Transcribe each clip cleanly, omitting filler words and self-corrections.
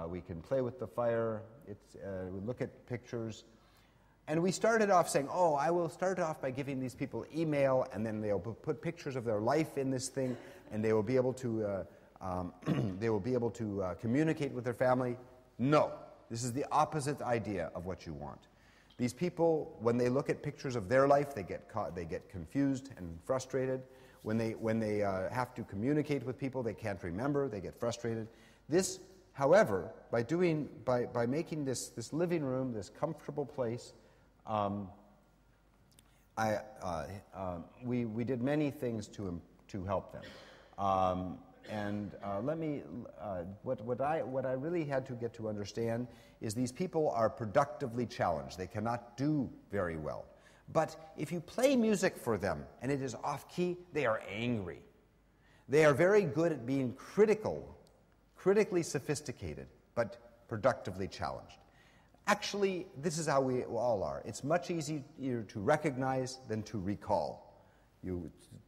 We can play with the fire. We look at pictures. And we started off saying, oh, I will start off by giving these people email, and then they'll put pictures of their life in this thing, and they will be able to communicate with their family. No, this is the opposite idea of what you want. These people, when they look at pictures of their life, they get confused and frustrated. When they have to communicate with people, they can't remember, they get frustrated. This, however, by making this living room, this comfortable place, we did many things to help them. What I really had to get to understand is these people are productively challenged. They cannot do very well. But if you play music for them and it is off-key, they are angry. They are very good at being critically sophisticated, but productively challenged. Actually, this is how we all are. It's much easier to recognize than to recall.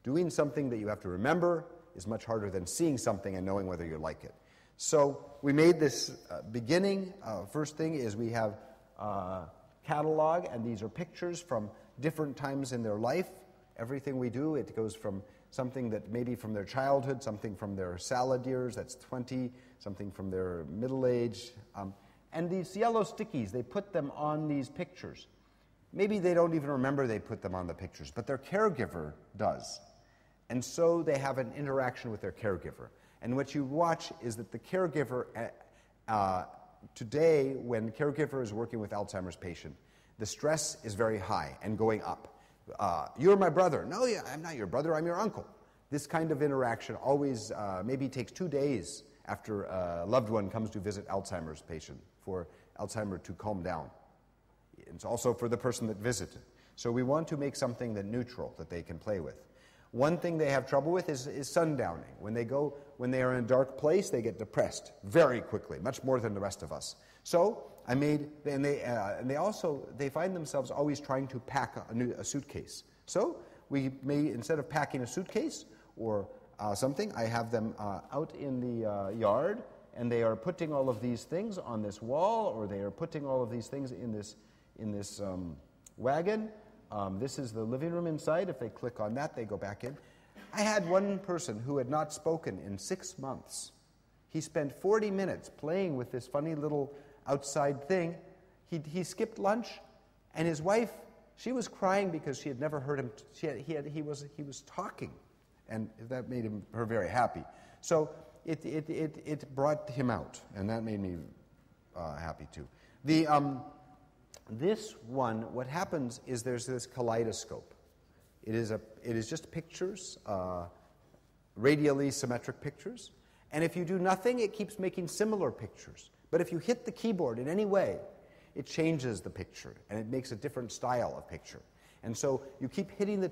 Doing something that you have to remember is much harder than seeing something and knowing whether you like it. So we made this beginning. First thing is we have catalog, and these are pictures from different times in their life. Everything we do, it goes from something that maybe from their childhood, something from their salad years, that's 20, something from their middle age. And these yellow stickies, they put them on these pictures. Maybe they don't even remember they put them on the pictures, but their caregiver does. And so they have an interaction with their caregiver. And what you watch is that the caregiver, today, when caregiver is working with Alzheimer's patient, the stress is very high and going up. You're my brother. No, I'm not your brother, I'm your uncle. This kind of interaction always maybe takes 2 days after a loved one comes to visit Alzheimer's patient for Alzheimer to calm down. It's also for the person that visited. So we want to make something that neutral that they can play with. One thing they have trouble with is sundowning. When they are in a dark place, they get depressed very quickly, much more than the rest of us. So they find themselves always trying to pack a suitcase. So we may, instead of packing a suitcase or something, I have them out in the yard, and they are putting all of these things on this wall, or they are putting all of these things in this wagon. This is the living room inside. If they click on that, they go back in. I had one person who had not spoken in 6 months. He spent 40 minutes playing with this funny little outside thing. He skipped lunch, and his wife, she was crying because she had never heard him. He was talking, and that made her very happy. So it brought him out, and that made me happy too. This one, what happens is there's this kaleidoscope. It is just pictures, radially symmetric pictures, and if you do nothing, it keeps making similar pictures. But if you hit the keyboard in any way, it changes the picture, and it makes a different style of picture. And so you keep hitting the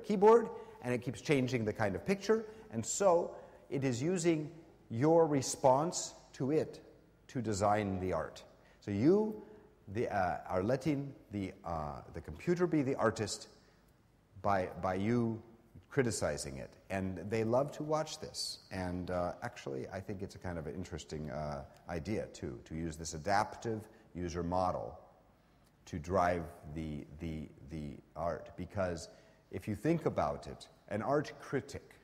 keyboard, and it keeps changing the kind of picture, and so it is using your response to it to design the art. So you are letting the computer be the artist by you criticizing it. And they love to watch this. And actually, I think it's a kind of an interesting idea, too, to use this adaptive user model to drive the art. Because if you think about it, an art critic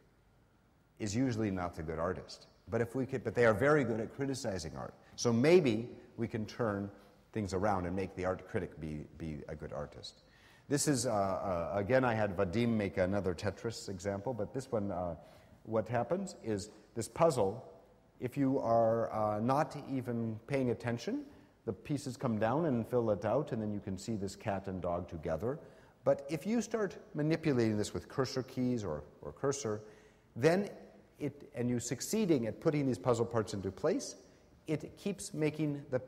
is usually not a good artist. But they are very good at criticizing art. So maybe we can turn things around and make the art critic be a good artist. This is, again, I had Vadim make another Tetris example, but this one, what happens is this puzzle, if you are not even paying attention, the pieces come down and fill it out, and then you can see this cat and dog together. But if you start manipulating this with cursor keys or cursor, then and you're succeeding at putting these puzzle parts into place, it keeps making the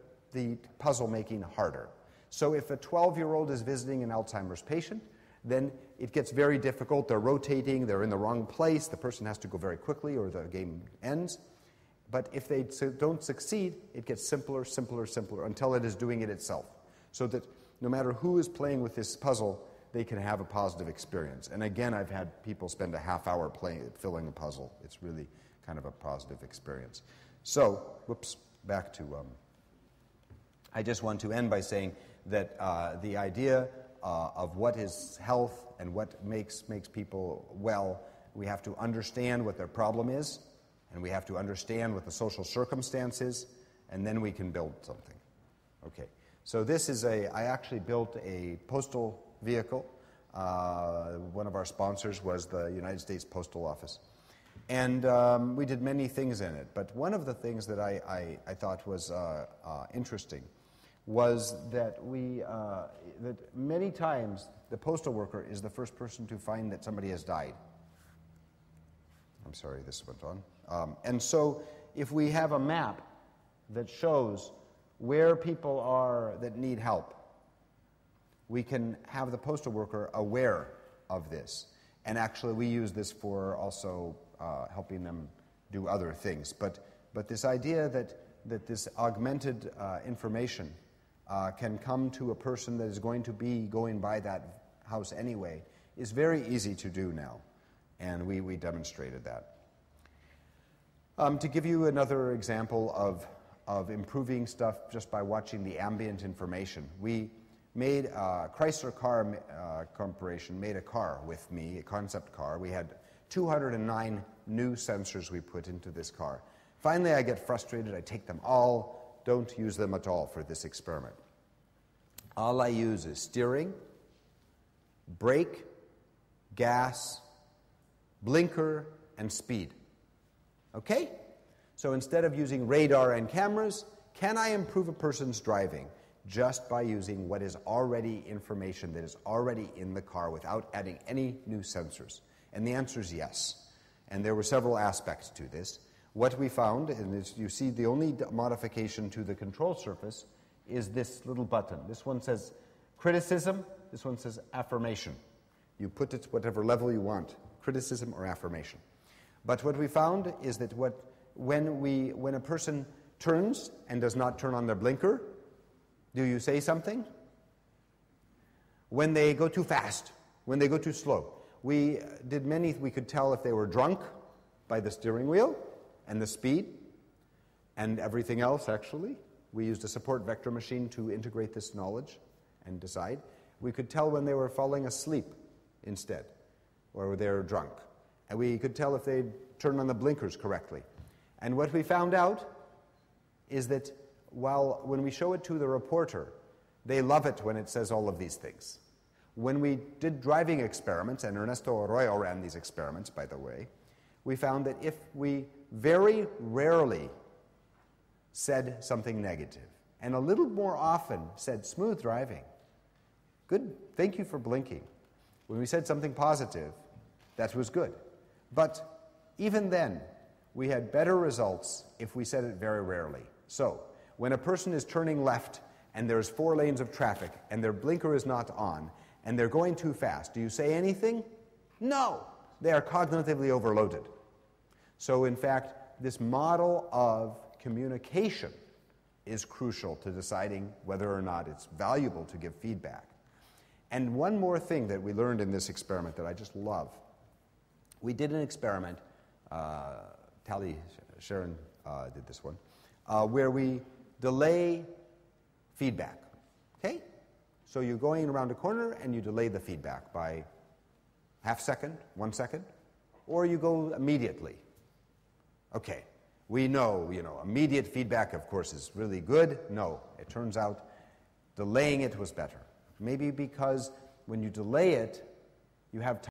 puzzle making harder. So if a 12-year-old is visiting an Alzheimer's patient, then it gets very difficult. They're rotating, they're in the wrong place, the person has to go very quickly or the game ends. But if they don't succeed, it gets simpler, simpler, simpler until it is doing it itself. So that no matter who is playing with this puzzle, they can have a positive experience. And again, I've had people spend a half hour filling a puzzle. It's really kind of a positive experience. So, whoops. back to, I just want to end by saying that the idea of what is health and what makes people well, we have to understand what their problem is, and we have to understand what the social circumstance is, and then we can build something. Okay, so this is I actually built a postal vehicle. One of our sponsors was the United States Postal Office. And we did many things in it, but one of the things that I thought was interesting was that that many times the postal worker is the first person to find that somebody has died. I'm sorry, this went on. And so if we have a map that shows where people are that need help, we can have the postal worker aware of this. And actually we use this for also helping them do other things. But this idea that this augmented information can come to a person that is going to be going by that house anyway is very easy to do now. And we demonstrated that. To give you another example of improving stuff just by watching the ambient information, we made Chrysler Car Corporation made a car with me, a concept car. We had 209 new sensors we put into this car. Finally, I get frustrated. I take them all, don't use them at all for this experiment. All I use is steering, brake, gas, blinker, and speed. Okay? So instead of using radar and cameras, can I improve a person's driving just by using what is already information that is already in the car without adding any new sensors? And the answer is yes. And there were several aspects to this. What we found, and as you see, the only modification to the control surface is this little button. This one says criticism, this one says affirmation. You put it whatever level you want, criticism or affirmation. But what we found is that when a person turns and does not turn on their blinker, do you say something? When they go too fast, when they go too slow. We could tell if they were drunk by the steering wheel and the speed and everything else, actually. We used a support vector machine to integrate this knowledge and decide. We could tell when they were falling asleep instead, or they were drunk. And we could tell if they'd turned on the blinkers correctly. And what we found out is that when we show it to the reporter, they love it when it says all of these things. When we did driving experiments, and Ernesto Arroyo ran these experiments, by the way, we found that if we very rarely said something negative, and a little more often said, smooth driving, good, thank you for blinking. When we said something positive, that was good. But even then, we had better results if we said it very rarely. So, when a person is turning left and there's 4 lanes of traffic and their blinker is not on and they're going too fast, do you say anything? No! They are cognitively overloaded. So, in fact, this model of communication is crucial to deciding whether or not it's valuable to give feedback. And one more thing that we learned in this experiment that I just love. We did an experiment, Sharon did this one, where we delay feedback. Okay? So you're going around a corner and you delay the feedback by half second, 1 second, or you go immediately. Okay, we know, immediate feedback, of course, is really good. No, it turns out delaying it was better. Maybe because when you delay it, you have time